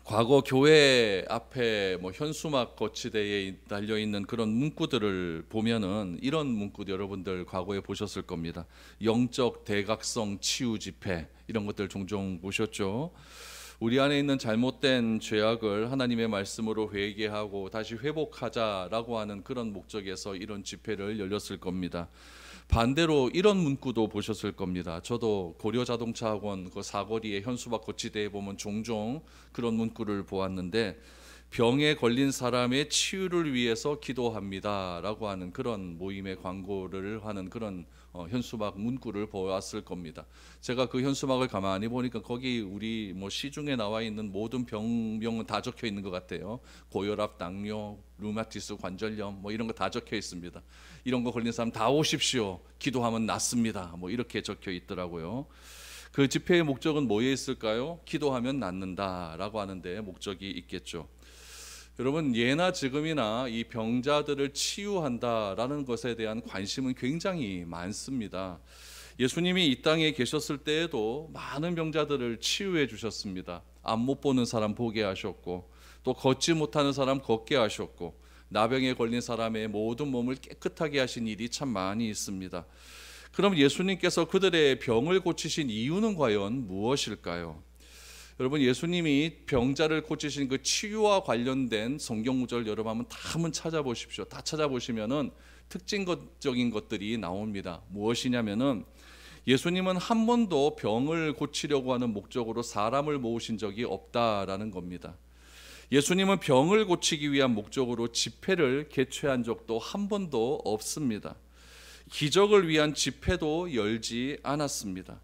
과거 교회 앞에 현수막 거치대에 달려 있는 그런 문구들을 보면은 이런 문구 여러분들 과거에 보셨을 겁니다. 영적 대각성 치유 집회, 이런 것들 종종 보셨죠? 우리 안에 있는 잘못된 죄악을 하나님의 말씀으로 회개하고 다시 회복하자라고 하는 그런 목적에서 이런 집회를 열렸을 겁니다. 반대로 이런 문구도 보셨을 겁니다. 저도 고려자동차학원 그 사거리에 현수막 거치대에 보면 종종 그런 문구를 보았는데, 병에 걸린 사람의 치유를 위해서 기도합니다 라고 하는 그런 모임의 광고를 하는 그런 현수막 문구를 보았을 겁니다. 제가 그 현수막을 가만히 보니까 거기 우리 시중에 나와 있는 모든 병명은 다 적혀 있는 것 같아요. 고혈압, 당뇨, 류마티스, 관절염 이런 거 다 적혀 있습니다. 이런 거 걸린 사람 다 오십시오, 기도하면 낫습니다, 이렇게 적혀 있더라고요. 그 집회의 목적은 뭐에 있을까요? 기도하면 낫는다라고 하는데 목적이 있겠죠. 여러분, 예나 지금이나 이 병자들을 치유한다라는 것에 대한 관심은 굉장히 많습니다. 예수님이 이 땅에 계셨을 때에도 많은 병자들을 치유해 주셨습니다. 앞 못 보는 사람 보게 하셨고, 또 걷지 못하는 사람 걷게 하셨고, 나병에 걸린 사람의 모든 몸을 깨끗하게 하신 일이 참 많이 있습니다. 그럼 예수님께서 그들의 병을 고치신 이유는 과연 무엇일까요? 여러분, 예수님이 병자를 고치신 그 치유와 관련된 성경 구절 여러분 한번 찾아보십시오. 다 찾아보시면은 특징적인 것들이 나옵니다. 무엇이냐면은 예수님은 한 번도 병을 고치려고 하는 목적으로 사람을 모으신 적이 없다라는 겁니다. 예수님은 병을 고치기 위한 목적으로 집회를 개최한 적도 한 번도 없습니다. 기적을 위한 집회도 열지 않았습니다.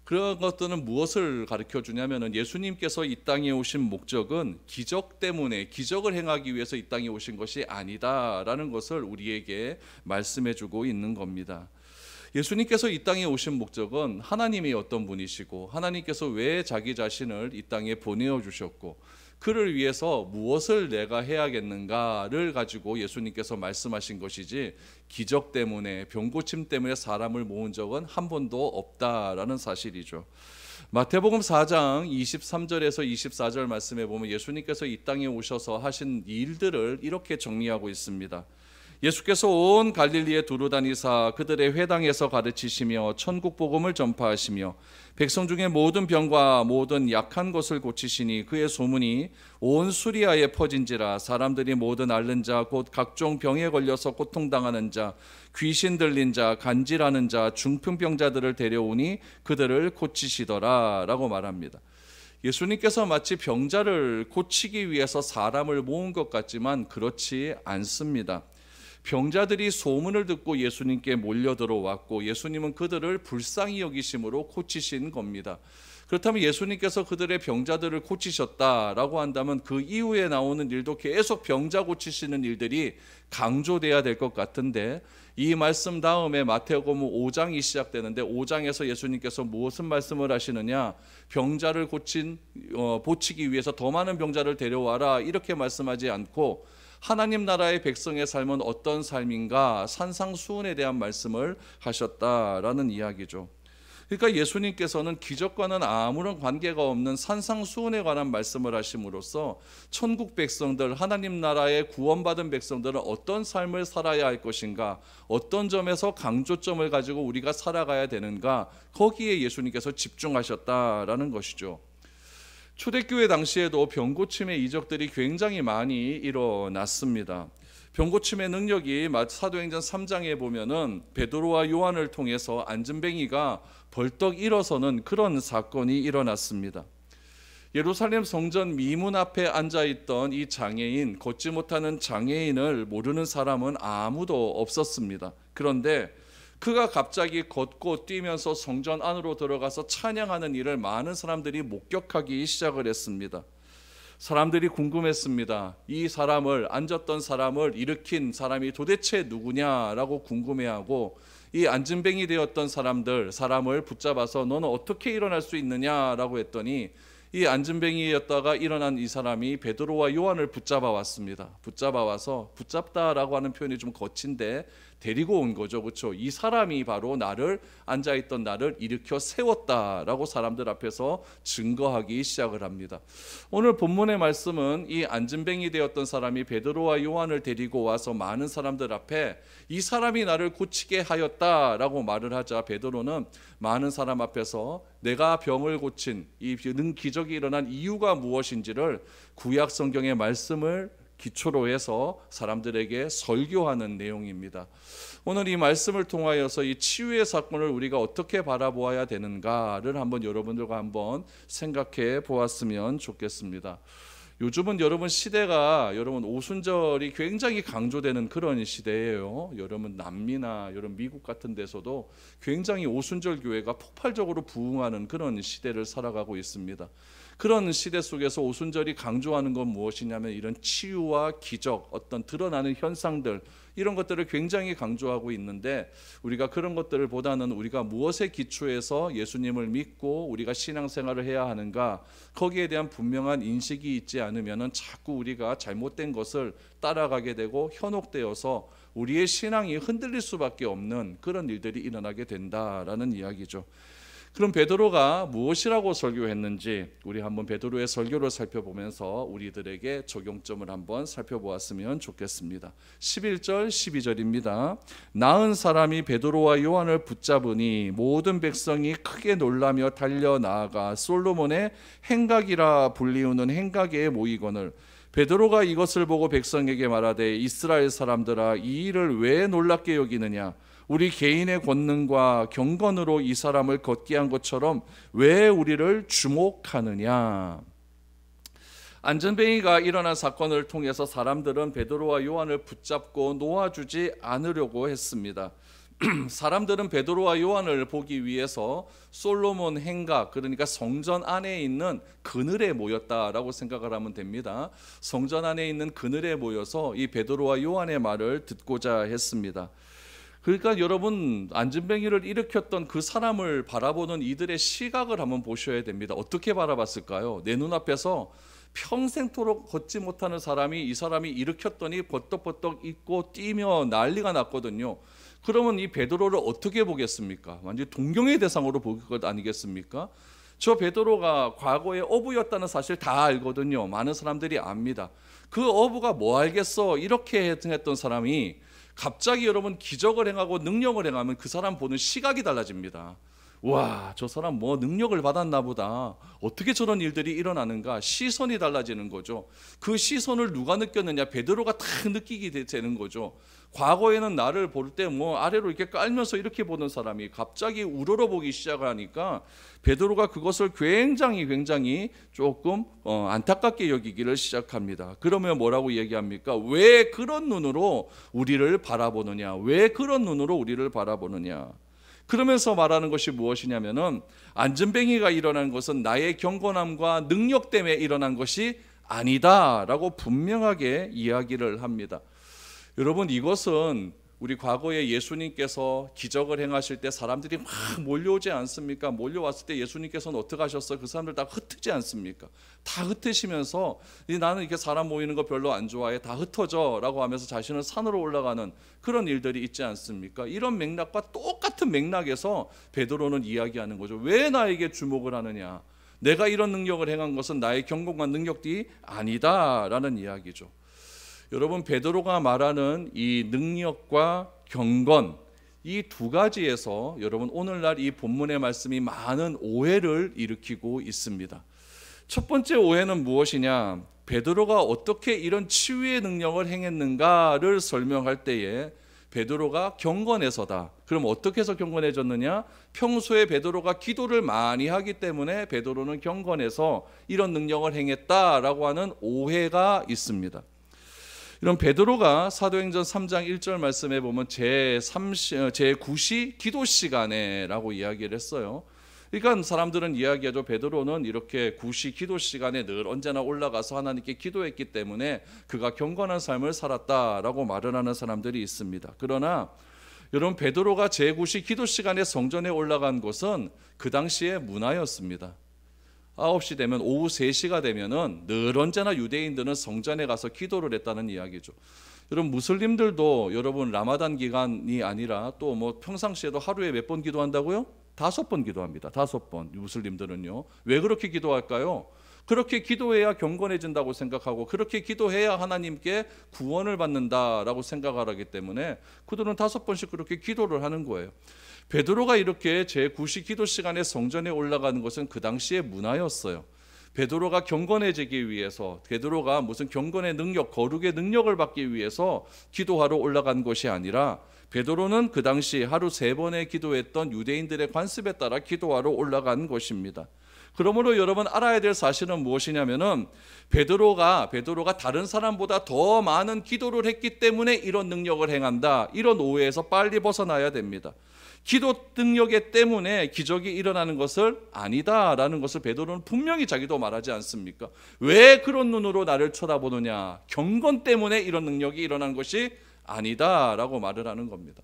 그런 것들은 무엇을 가르쳐 주냐면은 예수님께서 이 땅에 오신 목적은 기적 때문에, 기적을 행하기 위해서 이 땅에 오신 것이 아니다라는 것을 우리에게 말씀해 주고 있는 겁니다. 예수님께서 이 땅에 오신 목적은 하나님이 어떤 분이시고, 하나님께서 왜 자기 자신을 이 땅에 보내어 주셨고, 그를 위해서 무엇을 내가 해야겠는가를 가지고 예수님께서 말씀하신 것이지, 기적 때문에, 병고침 때문에 사람을 모은 적은 한 번도 없다라는 사실이죠. 마태복음 4장 23절에서 24절 말씀에 보면 예수님께서 이 땅에 오셔서 하신 일들을 이렇게 정리하고 있습니다. 예수께서 온 갈릴리에 두루 다니사 그들의 회당에서 가르치시며 천국 복음을 전파하시며 백성 중에 모든 병과 모든 약한 것을 고치시니 그의 소문이 온 수리아에 퍼진지라. 사람들이 모든 앓는 자 곧 각종 병에 걸려서 고통당하는 자, 귀신 들린 자, 간질하는 자, 중풍병자들을 데려오니 그들을 고치시더라 라고 말합니다. 예수님께서 마치 병자를 고치기 위해서 사람을 모은 것 같지만 그렇지 않습니다. 병자들이 소문을 듣고 예수님께 몰려들어왔고, 예수님은 그들을 불쌍히 여기심으로 고치신 겁니다. 그렇다면 예수님께서 그들의 병자들을 고치셨다라고 한다면 그 이후에 나오는 일도 계속 병자 고치시는 일들이 강조돼야 될 것 같은데, 이 말씀 다음에 마태복음 5장이 시작되는데 5장에서 예수님께서 무슨 말씀을 하시느냐, 병자를 고치기 위해서 더 많은 병자를 데려와라 이렇게 말씀하지 않고 하나님 나라의 백성의 삶은 어떤 삶인가, 산상수훈에 대한 말씀을 하셨다라는 이야기죠. 그러니까 예수님께서는 기적과는 아무런 관계가 없는 산상수훈에 관한 말씀을 하심으로써 천국 백성들, 하나님 나라의 구원받은 백성들은 어떤 삶을 살아야 할 것인가, 어떤 점에서 강조점을 가지고 우리가 살아가야 되는가, 거기에 예수님께서 집중하셨다라는 것이죠. 초대교회 당시에도 병고침의 이적들이 굉장히 많이 일어났습니다. 병고침의 능력이 사도행전 3장에 보면은 베드로와 요한을 통해서 안진뱅이가 벌떡 일어서는 그런 사건이 일어났습니다. 예루살렘 성전 미문 앞에 앉아있던 이 장애인, 걷지 못하는 장애인을 모르는 사람은 아무도 없었습니다. 그런데 그가 갑자기 걷고 뛰면서 성전 안으로 들어가서 찬양하는 일을 많은 사람들이 목격하기 시작을 했습니다. 사람들이 궁금했습니다. 이 사람을, 앉았던 사람을 일으킨 사람이 도대체 누구냐라고 궁금해하고, 이 안진뱅이 되었던 사람을 붙잡아서 너는 어떻게 일어날 수 있느냐라고 했더니, 이 안진뱅이였다가 일어난 이 사람이 베드로와 요한을 붙잡아 왔습니다. 붙잡아 와서, 붙잡다라고 하는 표현이 좀 거친데 데리고 온 거죠. 그렇죠? 이 사람이 바로 앉아있던 나를 일으켜 세웠다라고 사람들 앞에서 증거하기 시작을 합니다. 오늘 본문의 말씀은 이 안진뱅이 되었던 사람이 베드로와 요한을 데리고 와서 많은 사람들 앞에 이 사람이 나를 고치게 하였다라고 말을 하자 베드로는 많은 사람 앞에서 내가 병을 고친 이 기적이 일어난 이유가 무엇인지를 구약 성경의 말씀을 기초로 해서 사람들에게 설교하는 내용입니다. 오늘 이 말씀을 통하여서 이 치유의 사건을 우리가 어떻게 바라보아야 되는가를 여러분들과 한번 생각해 보았으면 좋겠습니다. 요즘은 여러분 시대가 오순절이 굉장히 강조되는 그런 시대예요. 여러분 남미나 미국 같은 데서도 굉장히 오순절 교회가 폭발적으로 부흥하는 그런 시대를 살아가고 있습니다. 그런 시대 속에서 오순절이 강조하는 건 무엇이냐면 이런 치유와 기적, 어떤 드러나는 현상들, 이런 것들을 굉장히 강조하고 있는데 우리가 그런 것들을 보다는 우리가 무엇에 기초해서 예수님을 믿고 우리가 신앙생활을 해야 하는가, 거기에 대한 분명한 인식이 있지 않으면 자꾸 우리가 잘못된 것을 따라가게 되고 현혹되어서 우리의 신앙이 흔들릴 수밖에 없는 그런 일들이 일어나게 된다라는 이야기죠. 그럼 베드로가 무엇이라고 설교했는지 우리 한번 베드로의 설교를 살펴보면서 우리들에게 적용점을 한번 살펴보았으면 좋겠습니다. 11절 12절입니다. 나은 사람이 베드로와 요한을 붙잡으니 모든 백성이 크게 놀라며 달려나아가 솔로몬의 행각이라 불리우는 행각에 모이거늘 베드로가 이것을 보고 백성에게 말하되 이스라엘 사람들아 이 일을 왜 놀랍게 여기느냐, 우리 개인의 권능과 경건으로 이 사람을 걷게 한 것처럼 왜 우리를 주목하느냐. 안전뱅이가 일어난 사건을 통해서 사람들은 베드로와 요한을 붙잡고 놓아주지 않으려고 했습니다. 사람들은 베드로와 요한을 보기 위해서 솔로몬 행각, 그러니까 성전 안에 있는 그늘에 모였다라고 생각을 하면 됩니다. 성전 안에 있는 그늘에 모여서 이 베드로와 요한의 말을 듣고자 했습니다. 그러니까 여러분, 안진뱅이를 일으켰던 그 사람을 바라보는 이들의 시각을 한번 보셔야 됩니다. 어떻게 바라봤을까요? 내 눈앞에서 평생토록 걷지 못하는 사람이 이 사람이 일으켰더니 버떡버떡 잊고 뛰며 난리가 났거든요. 그러면 이 베드로를 어떻게 보겠습니까? 완전히 동경의 대상으로 볼 것 아니겠습니까? 저 베드로가 과거에 어부였다는 사실 다 알거든요. 많은 사람들이 압니다. 그 어부가 뭐 알겠어? 이렇게 했던 사람이 갑자기 여러분 기적을 행하고 능력을 행하면 그 사람 보는 시각이 달라집니다. 와, 저 사람 뭐 능력을 받았나 보다. 어떻게 저런 일들이 일어나는가? 시선이 달라지는 거죠. 그 시선을 누가 느꼈느냐? 베드로가 딱 느끼게 되는 거죠. 과거에는 나를 볼 때 뭐 아래로 이렇게 깔면서 이렇게 보는 사람이 갑자기 우러러보기 시작하니까 베드로가 그것을 굉장히 조금 안타깝게 여기기를 시작합니다. 그러면 뭐라고 얘기합니까? 왜 그런 눈으로 우리를 바라보느냐? 왜 그런 눈으로 우리를 바라보느냐? 그러면서 말하는 것이 무엇이냐면은 안전뱅이가 일어난 것은 나의 경건함과 능력 때문에 일어난 것이 아니다라고 분명하게 이야기를 합니다. 여러분, 이것은 우리 과거에 예수님께서 기적을 행하실 때 사람들이 막 몰려오지 않습니까? 몰려왔을 때 예수님께서는 어떻게 하셨어요? 그 사람들 다 흩지 않습니까? 다 흩으시면서 나는 이렇게 사람 모이는 거 별로 안 좋아해, 다 흩어져 라고 하면서 자신은 산으로 올라가는 그런 일들이 있지 않습니까? 이런 맥락과 똑같은 맥락에서 베드로는 이야기하는 거죠. 왜 나에게 주목을 하느냐? 내가 이런 능력을 행한 것은 나의 경건과 능력이 아니다라는 이야기죠. 여러분, 베드로가 말하는 이 능력과 경건, 이 두 가지에서 여러분 오늘날 이 본문의 말씀이 많은 오해를 일으키고 있습니다. 첫 번째 오해는 무엇이냐? 베드로가 어떻게 이런 치유의 능력을 행했는가를 설명할 때에 베드로가 경건해서다. 그럼 어떻게 해서 경건해졌느냐? 평소에 베드로가 기도를 많이 하기 때문에 베드로는 경건해서 이런 능력을 행했다라고 하는 오해가 있습니다. 이런 베드로가 사도행전 3장 1절 말씀에 보면 제9시 기도 시간에라고 이야기를 했어요. 그러니까 사람들은 이야기하죠. 베드로는 이렇게 9시 기도 시간에 늘 언제나 올라가서 하나님께 기도했기 때문에 그가 경건한 삶을 살았다라고 말을 하는 사람들이 있습니다. 그러나 여러분, 베드로가 제9시 기도 시간에 성전에 올라간 것은 그 당시의 문화였습니다. 9시 되면 오후 3시가 되면은 늘 언제나 유대인들은 성전에 가서 기도를 했다는 이야기죠. 여러분 무슬림들도 여러분 라마단 기간이 아니라 또 뭐 평상시에도 하루에 몇 번 기도한다고요? 5번 기도합니다. 5번. 무슬림들은요. 왜 그렇게 기도할까요? 그렇게 기도해야 경건해진다고 생각하고 그렇게 기도해야 하나님께 구원을 받는다라고 생각을 하기 때문에 그들은 5번씩 그렇게 기도를 하는 거예요. 베드로가 이렇게 제9시 기도 시간에 성전에 올라가는 것은 그 당시의 문화였어요. 베드로가 경건해지기 위해서, 베드로가 무슨 경건의 능력, 거룩의 능력을 받기 위해서 기도하러 올라간 것이 아니라 베드로는 그 당시 하루 3번의 기도했던 유대인들의 관습에 따라 기도하러 올라간 것입니다. 그러므로 여러분 알아야 될 사실은 무엇이냐면은 베드로가 다른 사람보다 더 많은 기도를 했기 때문에 이런 능력을 행한다, 이런 오해에서 빨리 벗어나야 됩니다. 기도 능력 때문에 기적이 일어나는 것을 아니다라는 것을 베드로는 분명히 자기도 말하지 않습니까? 왜 그런 눈으로 나를 쳐다보느냐? 경건 때문에 이런 능력이 일어난 것이 아니다라고 말을 하는 겁니다.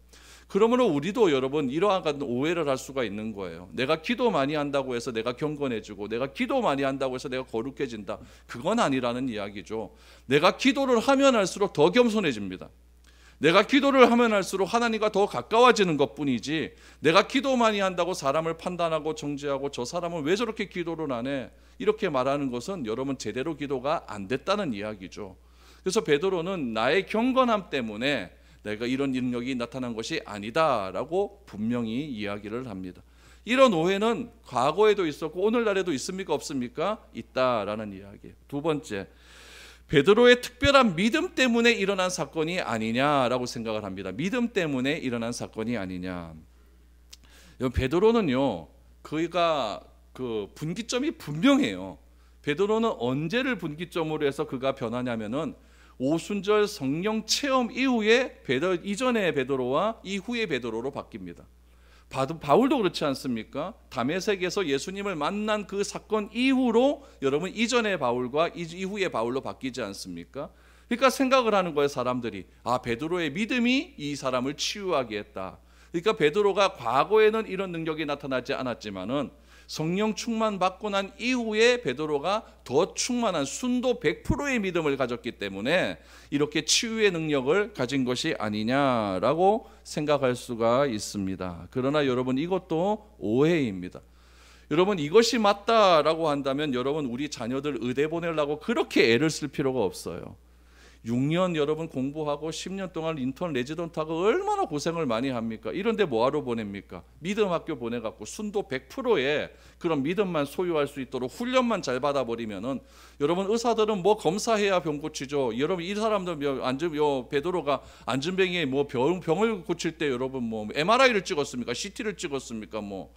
그러므로 우리도 여러분 이러한 오해를 할 수가 있는 거예요. 내가 기도 많이 한다고 해서 내가 경건해지고 내가 기도 많이 한다고 해서 내가 거룩해진다. 그건 아니라는 이야기죠. 내가 기도를 하면 할수록 더 겸손해집니다. 내가 기도를 하면 할수록 하나님과 더 가까워지는 것뿐이지 내가 기도 많이 한다고 사람을 판단하고 정죄하고 저 사람은 왜 저렇게 기도를 안 해? 이렇게 말하는 것은 여러분 제대로 기도가 안 됐다는 이야기죠. 그래서 베드로는 나의 경건함 때문에 내가 이런 능력이 나타난 것이 아니다라고 분명히 이야기를 합니다. 이런 오해는 과거에도 있었고 오늘날에도 있습니까? 없습니까? 있다라는 이야기예요. 두 번째, 베드로의 특별한 믿음 때문에 일어난 사건이 아니냐라고 생각을 합니다. 믿음 때문에 일어난 사건이 아니냐. 베드로는요, 그가 그 분기점이 분명해요. 베드로는 언제를 분기점으로 해서 그가 변하냐면은 오순절 성령 체험 이후에 이전의 베드로와 이후의 베드로로 바뀝니다. 바울도 그렇지 않습니까? 다메섹에서 예수님을 만난 그 사건 이후로 여러분 이전의 바울과 이후의 바울로 바뀌지 않습니까? 그러니까 생각을 하는 거예요, 사람들이. 아, 베드로의 믿음이 이 사람을 치유하게 했다. 그러니까 베드로가 과거에는 이런 능력이 나타나지 않았지만은 성령 충만 받고 난 이후에 베드로가 더 충만한 순도 100%의 믿음을 가졌기 때문에 이렇게 치유의 능력을 가진 것이 아니냐라고 생각할 수가 있습니다. 그러나 여러분 이것도 오해입니다. 여러분 이것이 맞다라고 한다면 여러분 우리 자녀들 의대 보내려고 그렇게 애를 쓸 필요가 없어요. 6년 여러분 공부하고 10년 동안 인턴 레지던트하고 얼마나 고생을 많이 합니까? 이런데 뭐하러 보냅니까? 믿음 학교 보내갖고 순도 100%의 그런 믿음만 소유할 수 있도록 훈련만 잘 받아버리면은 여러분 의사들은 뭐 검사해야 병 고치죠. 여러분 이 사람들 베드로가 안전뱅이에 뭐 병을 고칠 때 여러분 뭐 MRI를 찍었습니까? CT를 찍었습니까? 뭐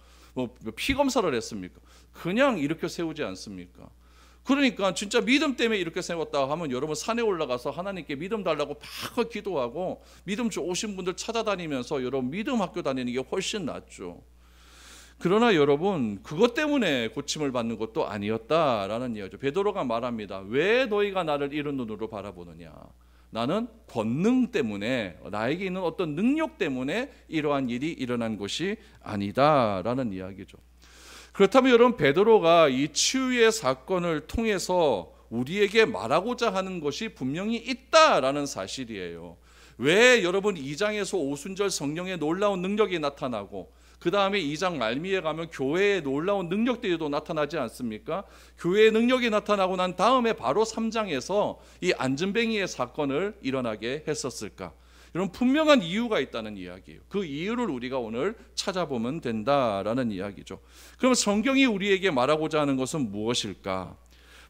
피 검사를 했습니까? 그냥 이렇게 세우지 않습니까? 그러니까 진짜 믿음 때문에 이렇게 세웠다 하면 여러분 산에 올라가서 하나님께 믿음 달라고 막 기도하고 믿음 오신 분들 찾아다니면서 여러분 믿음 학교 다니는 게 훨씬 낫죠. 그러나 여러분 그것 때문에 고침을 받는 것도 아니었다라는 이야기죠. 베드로가 말합니다. 왜 너희가 나를 이런 눈으로 바라보느냐? 나는 권능 때문에 나에게 있는 어떤 능력 때문에 이러한 일이 일어난 것이 아니다라는 이야기죠. 그렇다면 여러분 베드로가 이 치유의 사건을 통해서 우리에게 말하고자 하는 것이 분명히 있다라는 사실이에요. 왜 여러분 2장에서 오순절 성령의 놀라운 능력이 나타나고 그 다음에 2장 말미에 가면 교회의 놀라운 능력들도 나타나지 않습니까? 교회의 능력이 나타나고 난 다음에 바로 3장에서 이 안전뱅이의 사건을 일어나게 했었을까? 이런 분명한 이유가 있다는 이야기예요. 그 이유를 우리가 오늘 찾아보면 된다라는 이야기죠. 그럼 성경이 우리에게 말하고자 하는 것은 무엇일까?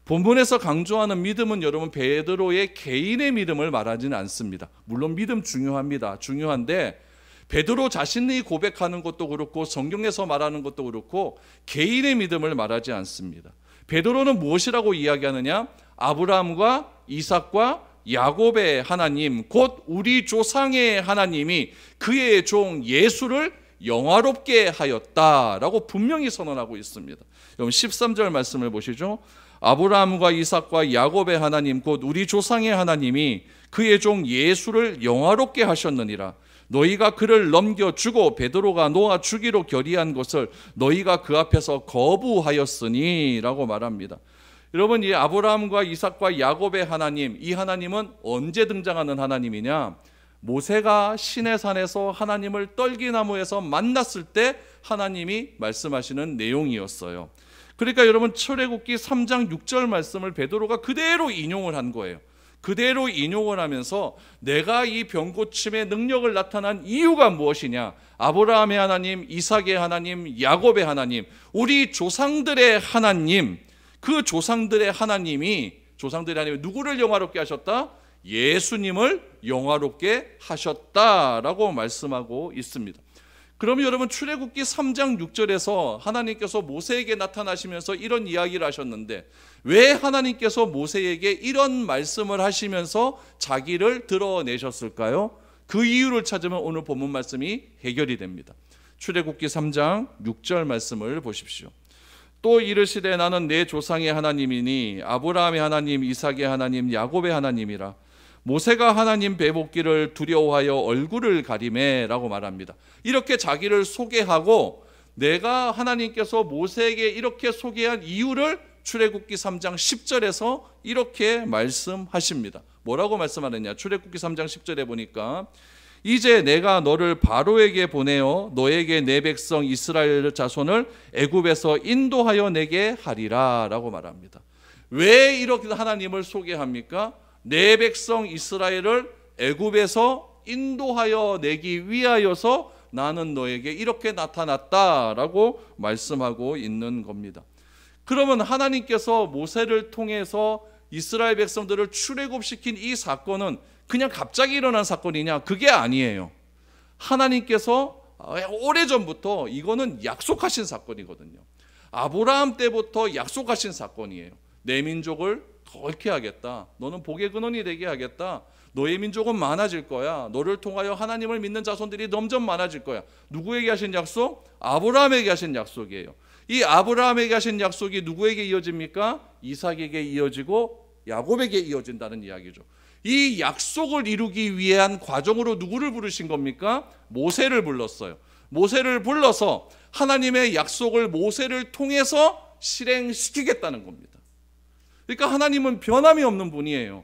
본문에서 강조하는 믿음은 여러분 베드로의 개인의 믿음을 말하지는 않습니다. 물론 믿음 중요합니다. 중요한데 베드로 자신이 고백하는 것도 그렇고 성경에서 말하는 것도 그렇고 개인의 믿음을 말하지 않습니다. 베드로는 무엇이라고 이야기하느냐? 아브라함과 이삭과 야곱의 하나님 곧 우리 조상의 하나님이 그의 종 예수를 영화롭게 하였다라고 분명히 선언하고 있습니다. 여러분 13절 말씀을 보시죠. 아브라함과 이삭과 야곱의 하나님 곧 우리 조상의 하나님이 그의 종 예수를 영화롭게 하셨느니라. 너희가 그를 넘겨주고 베드로가 놓아 주기로 결의한 것을 너희가 그 앞에서 거부하였으니 라고 말합니다. 여러분, 이 아브라함과 이삭과 야곱의 하나님, 이 하나님은 언제 등장하는 하나님이냐? 모세가 시내산에서 하나님을 떨기나무에서 만났을 때 하나님이 말씀하시는 내용이었어요. 그러니까 여러분, 출애굽기 3장 6절 말씀을 베드로가 그대로 인용을 한 거예요. 그대로 인용을 하면서 내가 이 병고침의 능력을 나타난 이유가 무엇이냐? 아브라함의 하나님, 이삭의 하나님, 야곱의 하나님, 우리 조상들의 하나님, 그 조상들의 하나님이 누구를 영화롭게 하셨다? 예수님을 영화롭게 하셨다라고 말씀하고 있습니다. 그러면 여러분, 출애굽기 3장 6절에서 하나님께서 모세에게 나타나시면서 이런 이야기를 하셨는데 왜 하나님께서 모세에게 이런 말씀을 하시면서 자기를 드러내셨을까요? 그 이유를 찾으면 오늘 본문 말씀이 해결이 됩니다. 출애굽기 3장 6절 말씀을 보십시오. 또 이르시되 나는 내 조상의 하나님이니 아브라함의 하나님, 이삭의 하나님, 야곱의 하나님이라. 모세가 하나님 뵈복기를 두려워하여 얼굴을 가리매 라고 말합니다. 이렇게 자기를 소개하고 내가 하나님께서 모세에게 이렇게 소개한 이유를 출애굽기 3장 10절에서 이렇게 말씀하십니다. 뭐라고 말씀하느냐? 출애굽기 3장 10절에 보니까 이제 내가 너를 바로에게 보내어 너에게 내 백성 이스라엘 자손을 애굽에서 인도하여 내게 하리라 라고 말합니다. 왜 이렇게 하나님을 소개합니까? 내 백성 이스라엘을 애굽에서 인도하여 내기 위하여서 나는 너에게 이렇게 나타났다라고 말씀하고 있는 겁니다. 그러면 하나님께서 모세를 통해서 이스라엘 백성들을 출애굽시킨 이 사건은 그냥 갑자기 일어난 사건이냐? 그게 아니에요. 하나님께서 오래전부터 이거는 약속하신 사건이거든요. 아브라함 때부터 약속하신 사건이에요. 내 민족을 더 얽게 하겠다. 너는 복의 근원이 되게 하겠다. 너의 민족은 많아질 거야. 너를 통하여 하나님을 믿는 자손들이 점점 많아질 거야. 누구에게 하신 약속? 아브라함에게 하신 약속이에요. 이 아브라함에게 하신 약속이 누구에게 이어집니까? 이삭에게 이어지고 야곱에게 이어진다는 이야기죠. 이 약속을 이루기 위한 과정으로 누구를 부르신 겁니까? 모세를 불렀어요. 모세를 불러서 하나님의 약속을 모세를 통해서 실행시키겠다는 겁니다. 그러니까 하나님은 변함이 없는 분이에요.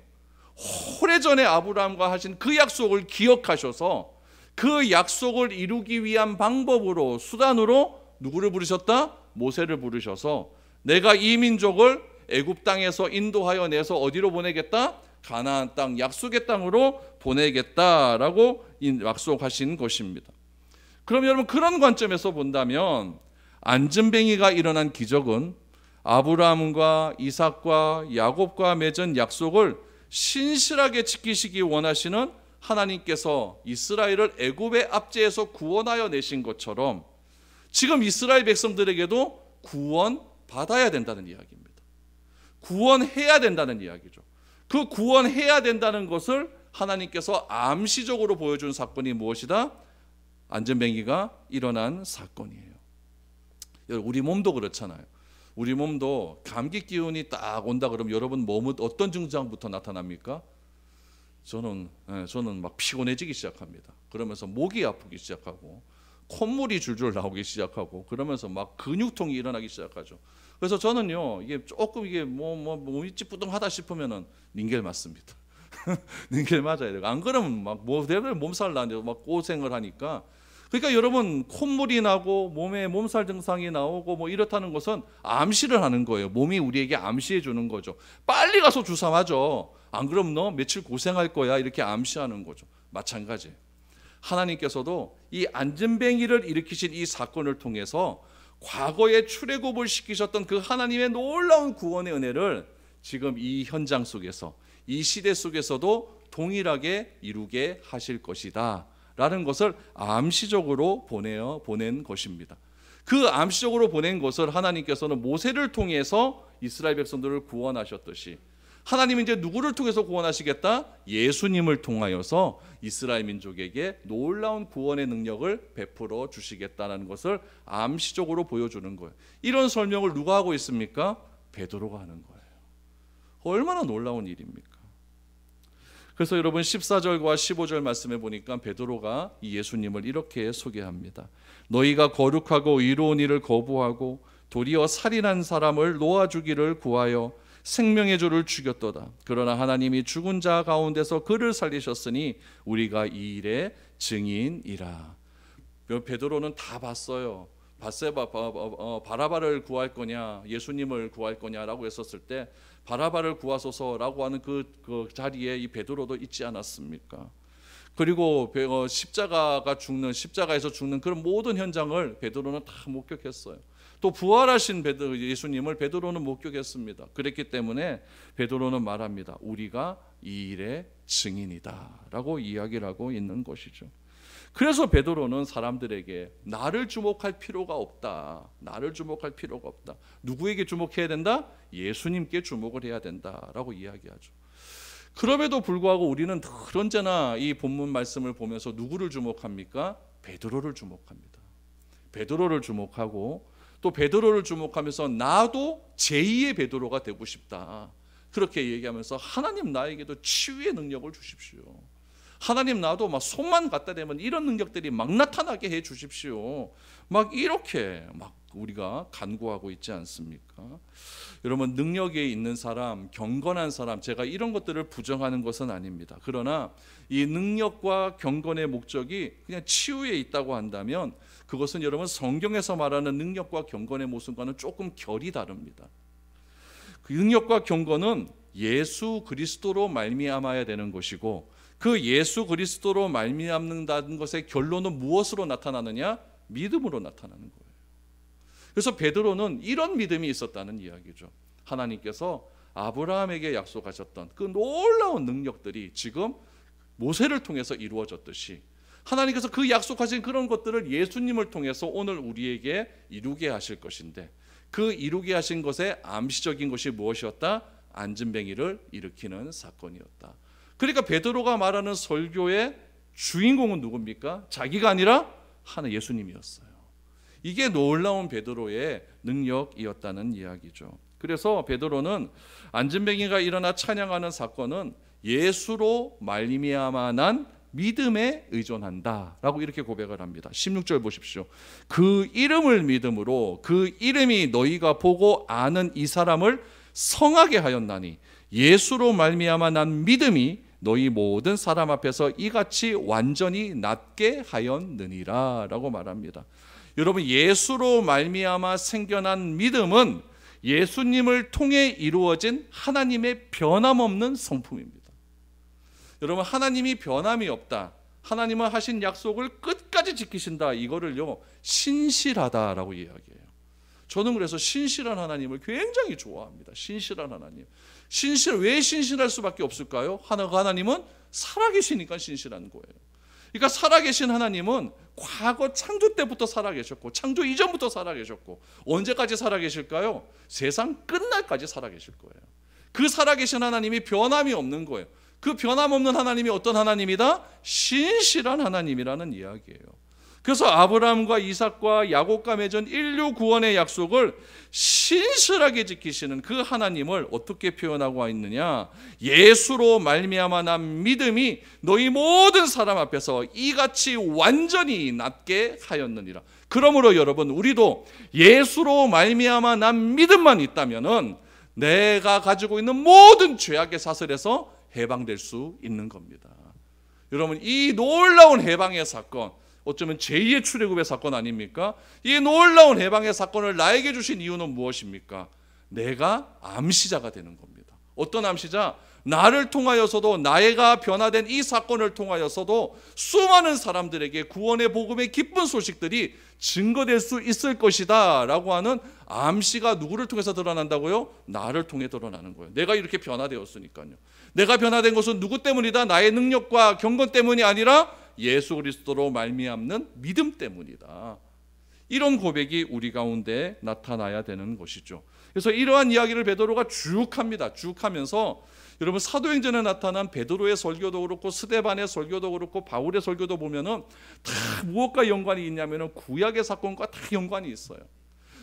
오래전에 아브라함과 하신 그 약속을 기억하셔서 그 약속을 이루기 위한 방법으로, 수단으로 누구를 부르셨다? 모세를 부르셔서 내가 이 민족을 애굽 땅에서 인도하여 내서 어디로 보내겠다? 가나안 땅, 약속의 땅으로 보내겠다라고 약속하신 것입니다. 그럼 여러분, 그런 관점에서 본다면 안전뱅이가 일어난 기적은 아브라함과 이삭과 야곱과 맺은 약속을 신실하게 지키시기 원하시는 하나님께서 이스라엘을 애굽의 압제에서 구원하여 내신 것처럼 지금 이스라엘 백성들에게도 구원받아야 된다는 이야기입니다. 구원해야 된다는 이야기죠. 그 구원해야 된다는 것을 하나님께서 암시적으로 보여준 사건이 무엇이다? 안전뱅이가 일어난 사건이에요. 우리 몸도 그렇잖아요. 우리 몸도 감기 기운이 딱 온다 그러면 여러분 몸은 어떤 증상부터 나타납니까? 저는 막 피곤해지기 시작합니다. 그러면서 목이 아프기 시작하고 콧물이 줄줄 나오기 시작하고 그러면서 막 근육통이 일어나기 시작하죠. 그래서 저는요, 이게 조금 이게 몸이 찌뿌둥하다 싶으면은 닌겔 맞습니다. 닌겔 맞아야 돼요. 안 그러면 막 몸살 나는데 막 고생을 하니까. 그러니까 여러분, 콧물이 나고 몸에 몸살 증상이 나오고 뭐 이렇다는 것은 암시를 하는 거예요. 몸이 우리에게 암시해 주는 거죠. 빨리 가서 주사 맞아. 안 그러면 너 며칠 고생할 거야. 이렇게 암시하는 거죠. 마찬가지예요. 하나님께서도 이 안전뱅이를 일으키신 이 사건을 통해서 과거에 출애굽을 시키셨던 그 하나님의 놀라운 구원의 은혜를 지금 이 현장 속에서, 이 시대 속에서도 동일하게 이루게 하실 것이다 라는 것을 암시적으로 보낸 것입니다. 그 암시적으로 보낸 것을 하나님께서는 모세를 통해서 이스라엘 백성들을 구원하셨듯이 하나님은 이제 누구를 통해서 구원하시겠다? 예수님을 통하여서 이스라엘 민족에게 놀라운 구원의 능력을 베풀어 주시겠다는 것을 암시적으로 보여주는 거예요. 이런 설명을 누가 하고 있습니까? 베드로가 하는 거예요. 얼마나 놀라운 일입니까? 그래서 여러분 14절과 15절 말씀해 보니까 베드로가 이 예수님을 이렇게 소개합니다. 너희가 거룩하고 의로운 일을 거부하고 도리어 살인한 사람을 놓아주기를 구하여 생명의 주를 죽였도다. 그러나 하나님이 죽은 자 가운데서 그를 살리셨으니 우리가 이 일의 증인이라. 베드로는 다 봤어요. 바라바를 구할 거냐, 예수님을 구할 거냐라고 했었을 때 바라바를 구하소서라고 하는 그 자리에 이 베드로도 있지 않았습니까? 그리고 십자가에서 죽는 그런 모든 현장을 베드로는 다 목격했어요. 또 부활하신 예수님을 베드로는 목격했습니다. 그랬기 때문에 베드로는 말합니다. 우리가 이 일의 증인이다라고 이야기를 하고 있는 것이죠. 그래서 베드로는 사람들에게 나를 주목할 필요가 없다. 나를 주목할 필요가 없다. 누구에게 주목해야 된다? 예수님께 주목을 해야 된다라고 이야기하죠. 그럼에도 불구하고 우리는 늘 언제나 이 본문 말씀을 보면서 누구를 주목합니까? 베드로를 주목합니다. 베드로를 주목하고 또 베드로를 주목하면서 나도 제2의 베드로가 되고 싶다. 그렇게 얘기하면서 하나님 나에게도 치유의 능력을 주십시오. 하나님 나도 막 손만 갖다 대면 이런 능력들이 막 나타나게 해 주십시오. 막 이렇게 막 우리가 간구하고 있지 않습니까? 여러분, 능력에 있는 사람, 경건한 사람, 제가 이런 것들을 부정하는 것은 아닙니다. 그러나 이 능력과 경건의 목적이 그냥 치유에 있다고 한다면 그것은 여러분 성경에서 말하는 능력과 경건의 모습과는 조금 결이 다릅니다. 그 능력과 경건은 예수 그리스도로 말미암아야 되는 것이고, 그 예수 그리스도로 말미암는다는 것의 결론은 무엇으로 나타나느냐? 믿음으로 나타나는 거예요. 그래서 베드로는 이런 믿음이 있었다는 이야기죠. 하나님께서 아브라함에게 약속하셨던 그 놀라운 능력들이 지금 모세를 통해서 이루어졌듯이 하나님께서 그 약속하신 그런 것들을 예수님을 통해서 오늘 우리에게 이루게 하실 것인데, 그 이루게 하신 것의 암시적인 것이 무엇이었다? 안진뱅이를 일으키는 사건이었다. 그러니까 베드로가 말하는 설교의 주인공은 누굽니까? 자기가 아니라 하나 예수님이었어요. 이게 놀라운 베드로의 능력이었다는 이야기죠. 그래서 베드로는 안진뱅이가 일어나 찬양하는 사건은 예수로 말미암아 난 믿음에 의존한다라고 이렇게 고백을 합니다. 16절 보십시오. 그 이름을 믿음으로 그 이름이 너희가 보고 아는 이 사람을 성하게 하였나니 예수로 말미암아 난 믿음이 너희 모든 사람 앞에서 이같이 완전히 낫게 하였느니라 라고 말합니다. 여러분, 예수로 말미암아 생겨난 믿음은 예수님을 통해 이루어진 하나님의 변함없는 성품입니다. 여러분, 하나님이 변함이 없다, 하나님은 하신 약속을 끝까지 지키신다, 이거를요 신실하다라고 이야기해요. 저는 그래서 신실한 하나님을 굉장히 좋아합니다. 신실한 하나님. 왜 신실할 수밖에 없을까요? 하나님은 살아계시니까 신실한 거예요. 그러니까 살아계신 하나님은 과거 창조 때부터 살아계셨고, 창조 이전부터 살아계셨고, 언제까지 살아계실까요? 세상 끝날까지 살아계실 거예요. 그 살아계신 하나님이 변함이 없는 거예요. 그 변함없는 하나님이 어떤 하나님이다? 신실한 하나님이라는 이야기예요. 그래서 아브라함과 이삭과 야곱과 맺은 인류 구원의 약속을 신실하게 지키시는 그 하나님을 어떻게 표현하고 있느냐? 예수로 말미암아 난 믿음이 너희 모든 사람 앞에서 이같이 완전히 낫게 하였느니라. 그러므로 여러분, 우리도 예수로 말미암아 난 믿음만 있다면은 내가 가지고 있는 모든 죄악의 사슬에서 해방될 수 있는 겁니다. 여러분, 이 놀라운 해방의 사건, 어쩌면 제2의 출애굽의 사건 아닙니까? 이 놀라운 해방의 사건을 나에게 주신 이유는 무엇입니까? 내가 암시자가 되는 겁니다. 어떤 암시자? 나를 통하여서도, 나가 변화된 이 사건을 통하여서도 수많은 사람들에게 구원의 복음의 기쁜 소식들이 증거될 수 있을 것이다 라고 하는 암시가 누구를 통해서 드러난다고요? 나를 통해 드러나는 거예요. 내가 이렇게 변화되었으니까요. 내가 변화된 것은 누구 때문이다? 나의 능력과 경건 때문이 아니라 예수 그리스도로 말미암는 믿음 때문이다. 이런 고백이 우리 가운데 나타나야 되는 것이죠. 그래서 이러한 이야기를 베드로가 쭉 합니다. 쭉 하면서 여러분, 사도행전에 나타난 베드로의 설교도 그렇고 스데반의 설교도 그렇고 바울의 설교도 보면은 다 무엇과 연관이 있냐면은 구약의 사건과 다 연관이 있어요.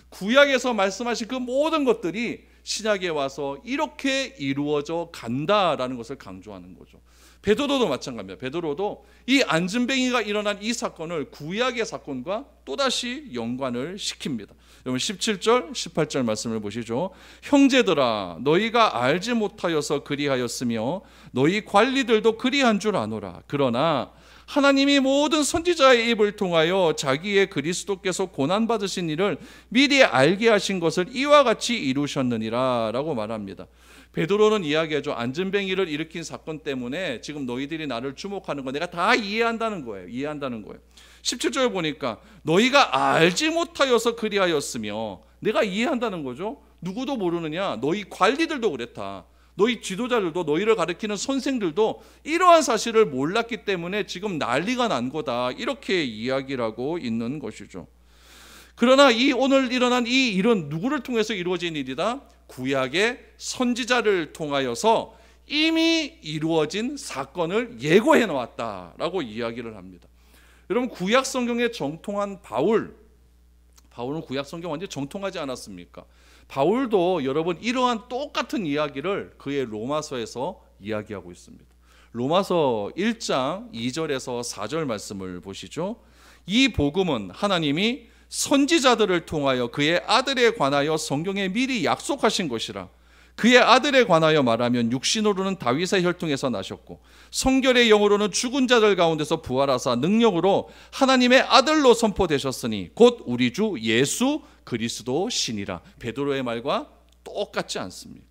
구약에서 말씀하신 그 모든 것들이 신약에 와서 이렇게 이루어져 간다라는 것을 강조하는 거죠. 베드로도 마찬가지입니다. 베드로도 이 안진뱅이가 일어난 이 사건을 구약의 사건과 또다시 연관을 시킵니다. 여러분 17절 18절 말씀을 보시죠. 형제들아 너희가 알지 못하여서 그리하였으며 너희 관리들도 그리한 줄 아노라. 그러나 하나님이 모든 선지자의 입을 통하여 자기의 그리스도께서 고난받으신 일을 미리 알게 하신 것을 이와 같이 이루셨느니라 라고 말합니다. 베드로는 이야기하죠. 안진뱅이를 일으킨 사건 때문에 지금 너희들이 나를 주목하는 거 내가 다 이해한다는 거예요. 17절 보니까 너희가 알지 못하여서 그리하였으며, 내가 이해한다는 거죠. 누구도 모르느냐? 너희 관리들도 그랬다. 너희 지도자들도, 너희를 가르치는 선생들도 이러한 사실을 몰랐기 때문에 지금 난리가 난 거다. 이렇게 이야기를 하고 있는 것이죠. 그러나 이 오늘 일어난 이 일은 누구를 통해서 이루어진 일이다? 구약의 선지자를 통하여서 이미 이루어진 사건을 예고해 놓았다라고 이야기를 합니다. 여러분 구약 성경에 정통한 바울은 구약 성경 완전히 정통하지 않았습니까? 바울도 여러분 이러한 똑같은 이야기를 그의 로마서에서 이야기하고 있습니다. 로마서 1장 2절에서 4절 말씀을 보시죠. 이 복음은 하나님이 선지자들을 통하여 그의 아들에 관하여 성경에 미리 약속하신 것이라. 그의 아들에 관하여 말하면 육신으로는 다윗의 혈통에서 나셨고 성결의 영으로는 죽은 자들 가운데서 부활하사 능력으로 하나님의 아들로 선포되셨으니 곧 우리 주 예수 그리스도 신이라. 베드로의 말과 똑같지 않습니까?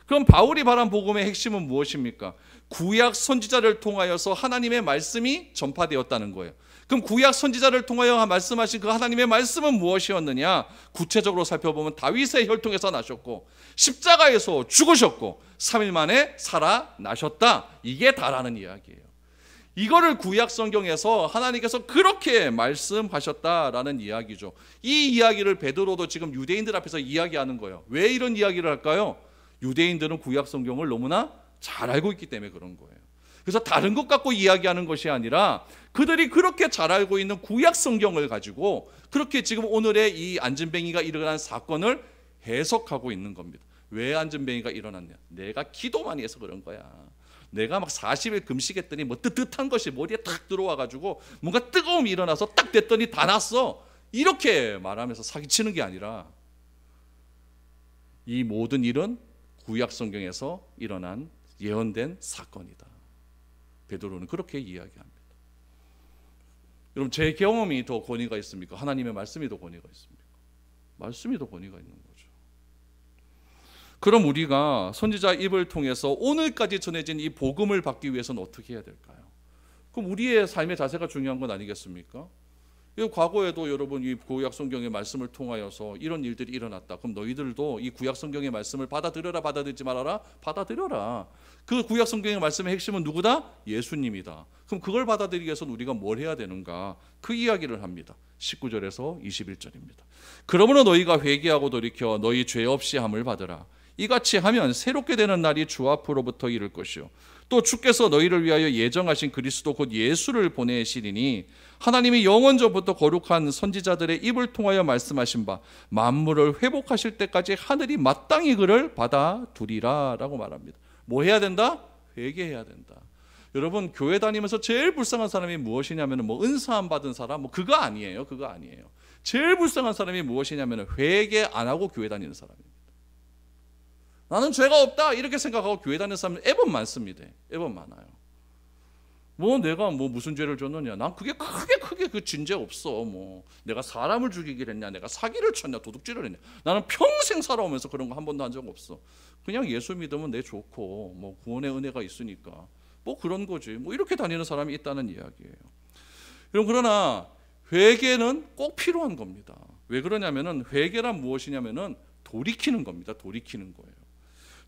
그럼 바울이 말한 복음의 핵심은 무엇입니까? 구약 선지자를 통하여서 하나님의 말씀이 전파되었다는 거예요. 그럼 구약 선지자를 통하여 말씀하신 그 하나님의 말씀은 무엇이었느냐? 구체적으로 살펴보면 다윗의 혈통에서 나셨고 십자가에서 죽으셨고 3일 만에 살아나셨다. 이게 다라는 이야기예요. 이거를 구약 성경에서 하나님께서 그렇게 말씀하셨다라는 이야기죠. 이 이야기를 베드로도 지금 유대인들 앞에서 이야기하는 거예요. 왜 이런 이야기를 할까요? 유대인들은 구약 성경을 너무나 잘 알고 있기 때문에 그런 거예요. 그래서 다른 것 갖고 이야기하는 것이 아니라 그들이 그렇게 잘 알고 있는 구약 성경을 가지고 그렇게 지금 오늘의 이 안진뱅이가 일어난 사건을 해석하고 있는 겁니다. 왜 안진뱅이가 일어났냐? 내가 기도 많이 해서 그런 거야. 내가 막 40일 금식했더니 뭐 뜨뜻한 것이 머리에 탁 들어와가지고 뭔가 뜨거움이 일어나서 딱 됐더니 다 났어. 이렇게 말하면서 사기치는 게 아니라 이 모든 일은 구약 성경에서 일어난 예언된 사건이다. 베드로는 그렇게 이야기합니다. 여러분 제 경험이 더 권위가 있습니까? 하나님의 말씀이 더 권위가 있습니까? 말씀이 더 권위가 있는 거죠. 그럼 우리가 선지자 입을 통해서 오늘까지 전해진 이 복음을 받기 위해서는 어떻게 해야 될까요? 그럼 우리의 삶의 자세가 중요한 건 아니겠습니까? 과거에도 여러분 이 구약 성경의 말씀을 통하여서 이런 일들이 일어났다. 그럼 너희들도 이 구약 성경의 말씀을 받아들여라, 받아들이지 말아라? 받아들여라. 그 구약 성경의 말씀의 핵심은 누구다? 예수님이다. 그럼 그걸 받아들이기 위해서는 우리가 뭘 해야 되는가? 그 이야기를 합니다. 19절에서 21절입니다. 그러므로 너희가 회개하고 돌이켜 너희 죄 없이 함을 받으라. 이같이 하면 새롭게 되는 날이 주 앞으로부터 이를 것이요 또 주께서 너희를 위하여 예정하신 그리스도 곧 예수를 보내시리니 하나님이 영원전부터 거룩한 선지자들의 입을 통하여 말씀하신 바 만물을 회복하실 때까지 하늘이 마땅히 그를 받아두리라 라고 말합니다. 뭐 해야 된다? 회개해야 된다. 여러분 교회 다니면서 제일 불쌍한 사람이 무엇이냐면 뭐 은사함 받은 사람 뭐 그거 아니에요. 제일 불쌍한 사람이 무엇이냐면 회개 안 하고 교회 다니는 사람입니다. 나는 죄가 없다 이렇게 생각하고 교회 다니는 사람은 애번 많습니다. 애번 많아요. 뭐 내가 뭐 무슨 죄를 졌느냐? 난 그게 크게 그 진죄 없어. 뭐 내가 사람을 죽이기를 했냐? 내가 사기를 쳤냐? 도둑질을 했냐? 나는 평생 살아오면서 그런 거 한 번도 한 적 없어. 그냥 예수 믿으면 내 좋고 뭐 구원의 은혜가 있으니까 뭐 그런 거지. 뭐 이렇게 다니는 사람이 있다는 이야기예요. 여러분 그러나 회개는 꼭 필요한 겁니다. 왜 그러냐면은 회개란 무엇이냐면은 돌이키는 겁니다. 돌이키는 거예요.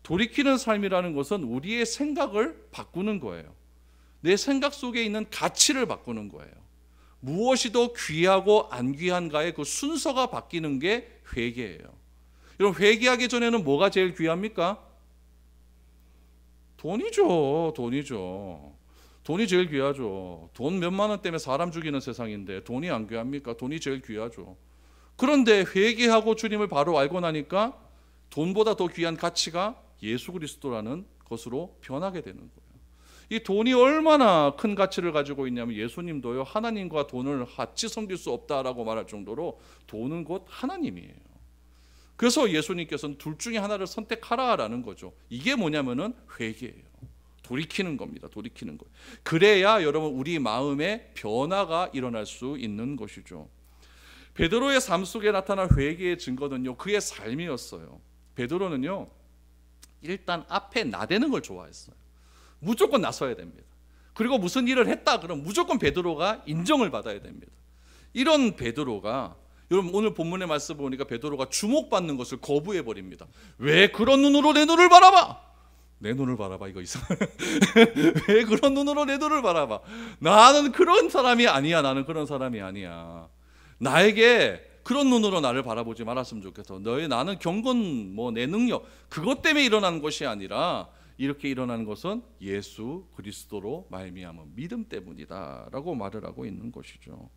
돌이키는 삶이라는 것은 우리의 생각을 바꾸는 거예요. 내 생각 속에 있는 가치를 바꾸는 거예요. 무엇이 더 귀하고 안 귀한가의 그 순서가 바뀌는 게 회개예요. 여러분 회개하기 전에는 뭐가 제일 귀합니까? 돈이죠. 돈이 제일 귀하죠. 돈 몇만 원 때문에 사람 죽이는 세상인데 돈이 안 귀합니까? 돈이 제일 귀하죠. 그런데 회개하고 주님을 바로 알고 나니까 돈보다 더 귀한 가치가 예수 그리스도라는 것으로 변하게 되는 거예요. 이 돈이 얼마나 큰 가치를 가지고 있냐면 예수님도요, 하나님과 돈을 같이 섬길 수 없다라고 말할 정도로 돈은 곧 하나님이에요. 그래서 예수님께서는 둘 중에 하나를 선택하라라는 거죠. 이게 뭐냐면은 회개예요. 돌이키는 겁니다. 돌이키는 거예요. 그래야 여러분 우리 마음에 변화가 일어날 수 있는 것이죠. 베드로의 삶 속에 나타난 회개의 증거는요, 그의 삶이었어요. 베드로는요, 일단 앞에 나대는 걸 좋아했어요. 무조건 나서야 됩니다. 그리고 무슨 일을 했다 그러면 무조건 베드로가 인정을 받아야 됩니다. 이런 베드로가, 여러분 오늘 본문의 말씀 보니까 베드로가 주목받는 것을 거부해 버립니다. 왜 그런 눈으로 내 눈을 바라봐? 내 눈을 바라봐, 이거 이상해. 왜 그런 눈으로 내 눈을 바라봐? 나는 그런 사람이 아니야. 나는 그런 사람이 아니야. 나에게 그런 눈으로 나를 바라보지 말았으면 좋겠어. 나는 경건, 내 능력, 그것 때문에 일어나는 것이 아니라 이렇게 일어나는 것은 예수 그리스도로 말미암은 믿음 때문이다라고 말을 하고 있는 것이죠.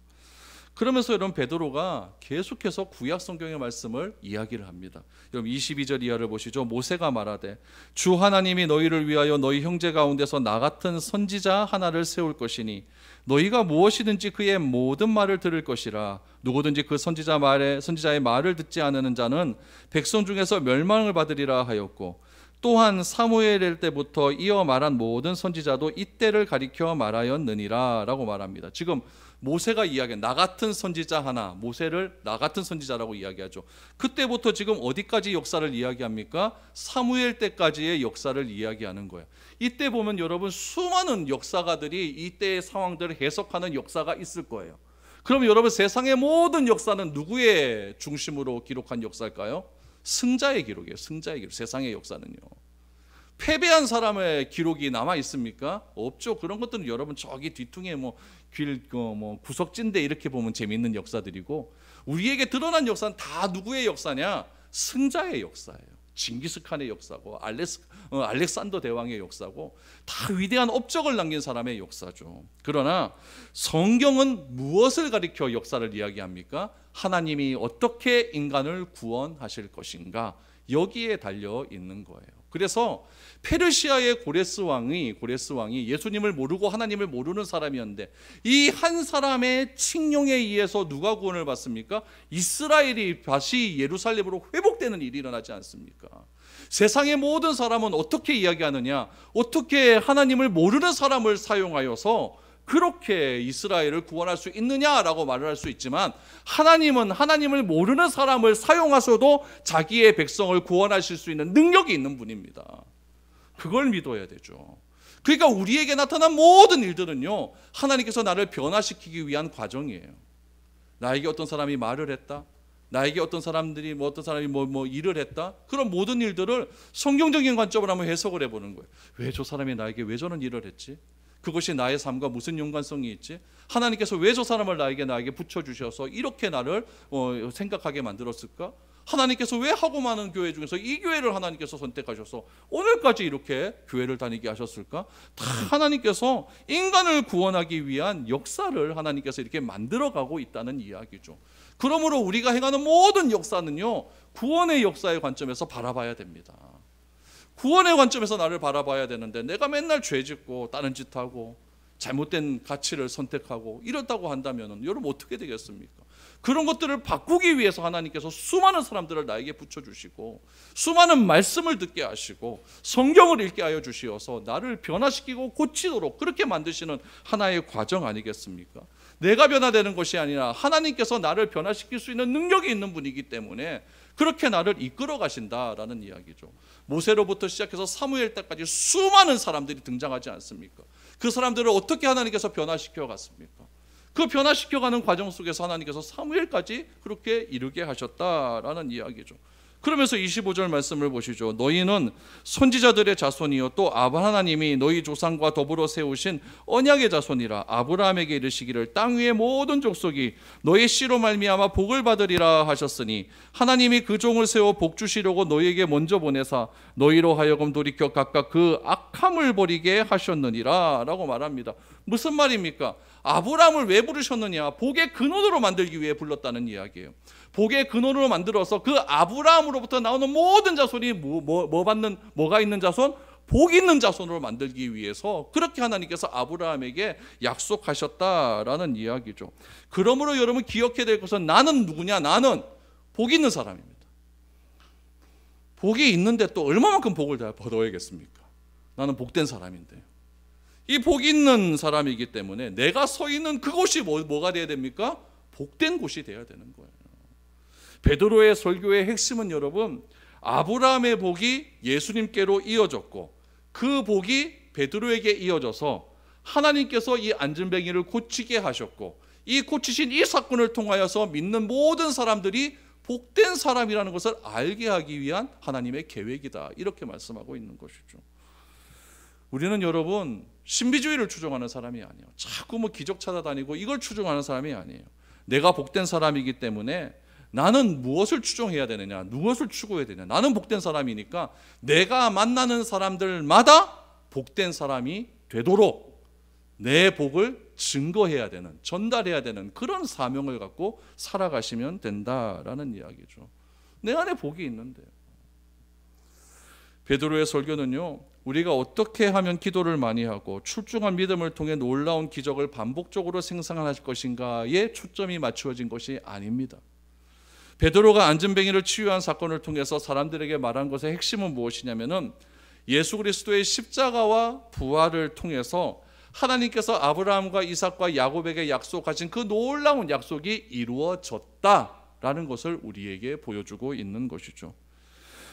그러면서 여러분 베드로가 계속해서 구약 성경의 말씀을 이야기를 합니다. 여러분 22절 이하를 보시죠. 모세가 말하되 주 하나님이 너희를 위하여 너희 형제 가운데서 나 같은 선지자 하나를 세울 것이니 너희가 무엇이든지 그의 모든 말을 들을 것이라. 누구든지 그 선지자의 말을 듣지 않는 자는 백성 중에서 멸망을 받으리라 하였고, 또한 사무엘 때부터 이어 말한 모든 선지자도 이때를 가리켜 말하였느니라 라고 말합니다. 지금 모세가 이야기한 나 같은 선지자 하나, 모세를 나 같은 선지자라고 이야기하죠. 그때부터 지금 어디까지 역사를 이야기합니까? 사무엘 때까지의 역사를 이야기하는 거예요. 이때 보면 여러분 수많은 역사가들이 이때의 상황들을 해석하는 역사가 있을 거예요. 그럼 여러분 세상의 모든 역사는 누구의 중심으로 기록한 역사일까요? 승자의 기록이에요. 승자의 기록. 세상의 역사는요. 패배한 사람의 기록이 남아 있습니까? 없죠. 그런 것들은 여러분 저기 뒤퉁에 구석진데 이렇게 보면 재미있는 역사들이고, 우리에게 드러난 역사는 다 누구의 역사냐? 승자의 역사예요. 징기스칸의 역사고 알렉산더 대왕의 역사고, 다 위대한 업적을 남긴 사람의 역사죠. 그러나 성경은 무엇을 가리켜 역사를 이야기합니까? 하나님이 어떻게 인간을 구원하실 것인가, 여기에 달려 있는 거예요. 그래서 페르시아의 고레스 왕이 예수님을 모르고 하나님을 모르는 사람이었는데, 이 한 사람의 칙령에 의해서 누가 구원을 받습니까? 이스라엘이 다시 예루살렘으로 회복되는 일이 일어나지 않습니까? 세상의 모든 사람은 어떻게 이야기하느냐? 어떻게 하나님을 모르는 사람을 사용하여서 그렇게 이스라엘을 구원할 수 있느냐라고 말을 할 수 있지만, 하나님은 하나님을 모르는 사람을 사용하셔도 자기의 백성을 구원하실 수 있는 능력이 있는 분입니다. 그걸 믿어야 되죠. 그러니까 우리에게 나타난 모든 일들은요, 하나님께서 나를 변화시키기 위한 과정이에요. 나에게 어떤 사람이 말을 했다, 나에게 어떤 사람이 일을 했다, 그런 모든 일들을 성경적인 관점으로 한번 해석을 해보는 거예요. 왜 저 사람이 나에게 왜 저런 일을 했지? 그것이 나의 삶과 무슨 연관성이 있지? 하나님께서 왜 저 사람을 나에게 붙여주셔서 이렇게 나를 생각하게 만들었을까? 하나님께서 왜 하고 많은 교회 중에서 이 교회를 하나님께서 선택하셔서 오늘까지 이렇게 교회를 다니게 하셨을까? 다 하나님께서 인간을 구원하기 위한 역사를 하나님께서 이렇게 만들어가고 있다는 이야기죠. 그러므로 우리가 행하는 모든 역사는요, 구원의 역사의 관점에서 바라봐야 됩니다. 구원의 관점에서 나를 바라봐야 되는데, 내가 맨날 죄짓고 다른 짓하고 잘못된 가치를 선택하고 이렇다고 한다면 여러분 어떻게 되겠습니까? 그런 것들을 바꾸기 위해서 하나님께서 수많은 사람들을 나에게 붙여주시고, 수많은 말씀을 듣게 하시고, 성경을 읽게 하여 주시어서 나를 변화시키고 고치도록 그렇게 만드시는 하나의 과정 아니겠습니까? 내가 변화되는 것이 아니라 하나님께서 나를 변화시킬 수 있는 능력이 있는 분이기 때문에 그렇게 나를 이끌어 가신다라는 이야기죠. 모세로부터 시작해서 사무엘 때까지 수많은 사람들이 등장하지 않습니까? 그 사람들을 어떻게 하나님께서 변화시켜 갔습니까? 그 변화시켜가는 과정 속에서 하나님께서 사무엘까지 그렇게 이르게 하셨다라는 이야기죠. 그러면서 25절 말씀을 보시죠. 너희는 선지자들의 자손이요 또 하나님이 너희 조상과 더불어 세우신 언약의 자손이라. 아브라함에게 이르시기를 땅 위의 모든 족속이 너희 씨로 말미암아 복을 받으리라 하셨으니 하나님이 그 종을 세워 복 주시려고 너희에게 먼저 보내사 너희로 하여금 돌이켜 각각 그 악함을 버리게 하셨느니라 라고 말합니다. 무슨 말입니까? 아브라함을 왜 부르셨느냐? 복의 근원으로 만들기 위해 불렀다는 이야기예요. 복의 근원으로 만들어서 그 아브라함으로부터 나오는 모든 자손이 뭐가 있는 자손? 복 있는 자손으로 만들기 위해서 그렇게 하나님께서 아브라함에게 약속하셨다라는 이야기죠. 그러므로 여러분 기억해야 될 것은 나는 누구냐? 나는 복 있는 사람입니다. 복이 있는데 또 얼마만큼 복을 다 얻어야겠습니까? 나는 복된 사람인데요. 이 복 있는 사람이기 때문에 내가 서 있는 그곳이 뭐가 돼야 됩니까? 복된 곳이 돼야 되는 거예요. 베드로의 설교의 핵심은 여러분, 아브라함의 복이 예수님께로 이어졌고 그 복이 베드로에게 이어져서 하나님께서 이 안진뱅이를 고치게 하셨고 이 고치신 이 사건을 통하여서 믿는 모든 사람들이 복된 사람이라는 것을 알게 하기 위한 하나님의 계획이다. 이렇게 말씀하고 있는 것이죠. 우리는 여러분 신비주의를 추종하는 사람이 아니에요. 자꾸 기적 찾아다니고 이걸 추종하는 사람이 아니에요. 내가 복된 사람이기 때문에 나는 무엇을 추종해야 되느냐, 무엇을 추구해야 되느냐. 나는 복된 사람이니까 내가 만나는 사람들마다 복된 사람이 되도록 내 복을 증거해야 되는, 전달해야 되는 그런 사명을 갖고 살아가시면 된다라는 이야기죠. 내 안에 복이 있는데요. 베드로의 설교는요, 우리가 어떻게 하면 기도를 많이 하고 출중한 믿음을 통해 놀라운 기적을 반복적으로 생산할 것인가에 초점이 맞추어진 것이 아닙니다. 베드로가 안진뱅이를 치유한 사건을 통해서 사람들에게 말한 것의 핵심은 무엇이냐면은 예수 그리스도의 십자가와 부활을 통해서 하나님께서 아브라함과 이삭과 야곱에게 약속하신 그 놀라운 약속이 이루어졌다라는 것을 우리에게 보여주고 있는 것이죠.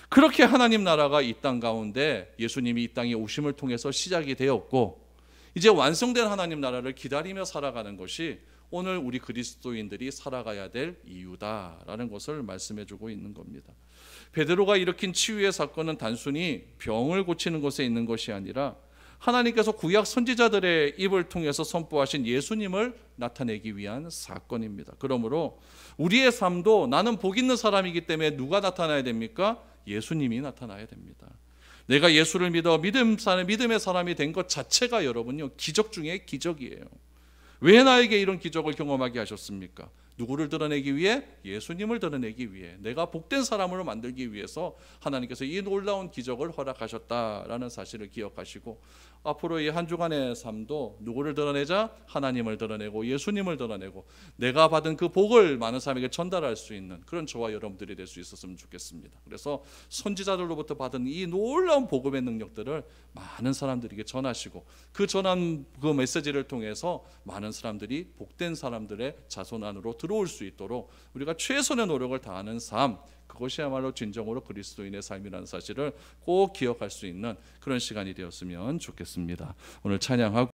그렇게 하나님 나라가 이 땅 가운데 예수님이 이 땅에 오심을 통해서 시작이 되었고 이제 완성된 하나님 나라를 기다리며 살아가는 것이 오늘 우리 그리스도인들이 살아가야 될 이유다라는 것을 말씀해 주고 있는 겁니다. 베드로가 일으킨 치유의 사건은 단순히 병을 고치는 것에 있는 것이 아니라 하나님께서 구약 선지자들의 입을 통해서 선포하신 예수님을 나타내기 위한 사건입니다. 그러므로 우리의 삶도 나는 복 있는 사람이기 때문에 누가 나타나야 됩니까? 예수님이 나타나야 됩니다. 내가 예수를 믿어 믿음의 사람이 된 것 자체가 여러분요 기적 중에 기적이에요. 왜 나에게 이런 기적을 경험하게 하셨습니까? 누구를 드러내기 위해? 예수님을 드러내기 위해, 내가 복된 사람으로 만들기 위해서 하나님께서 이 놀라운 기적을 허락하셨다라는 사실을 기억하시고 앞으로 이 한 주간의 삶도 누구를 드러내자? 하나님을 드러내고 예수님을 드러내고 내가 받은 그 복을 많은 사람에게 전달할 수 있는 그런 저와 여러분들이 될 수 있었으면 좋겠습니다. 그래서 선지자들로부터 받은 이 놀라운 복음의 능력들을 많은 사람들에게 전하시고 그 전한 그 메시지를 통해서 많은 사람들이 복된 사람들의 자손 안으로 들어올 수 있도록 우리가 최선의 노력을 다하는 삶, 그것이야말로 진정으로 그리스도인의 삶이라는 사실을 꼭 기억할 수 있는 그런 시간이 되었으면 좋겠습니다. 오늘 찬양하고